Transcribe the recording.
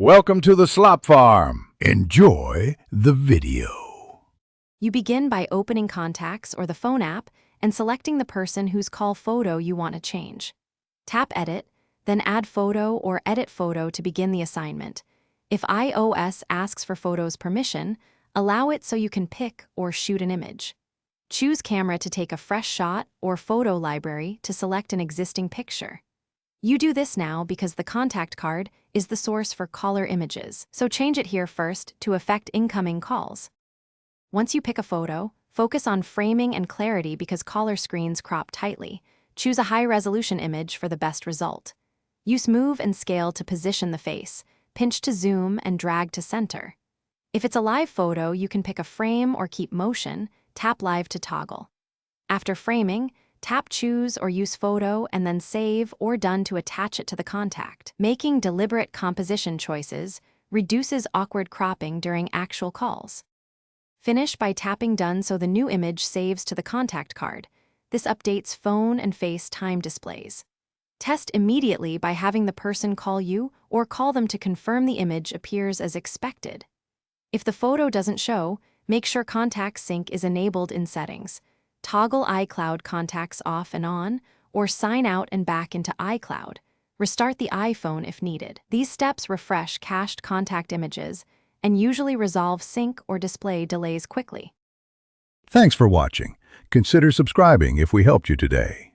Welcome to the Slop Farm. Enjoy the video. You begin by opening Contacts or the phone app and selecting the person whose call photo you want to change. Tap Edit, then Add Photo or Edit Photo to begin the assignment. If iOS asks for photos permission, allow it so you can pick or shoot an image. Choose Camera to take a fresh shot or Photo Library to select an existing picture. You do this now because the contact card is the source for caller images, so change it here first to affect incoming calls. Once you pick a photo, focus on framing and clarity because caller screens crop tightly. Choose a high-resolution image for the best result. Use Move and Scale to position the face, pinch to zoom, and drag to center. If it's a live photo, you can pick a frame or keep motion, tap Live to toggle. After framing, tap Choose or Use Photo and then Save or Done to attach it to the contact. Making deliberate composition choices reduces awkward cropping during actual calls. Finish by tapping Done so the new image saves to the contact card. This updates phone and face time displays. Test immediately by having the person call you or call them to confirm the image appears as expected. If the photo doesn't show, make sure Contact Sync is enabled in Settings. Toggle iCloud contacts off and on, or sign out and back into iCloud. Restart the iPhone if needed. These steps refresh cached contact images and usually resolve sync or display delays quickly. Thanks for watching. Consider subscribing if we helped you today.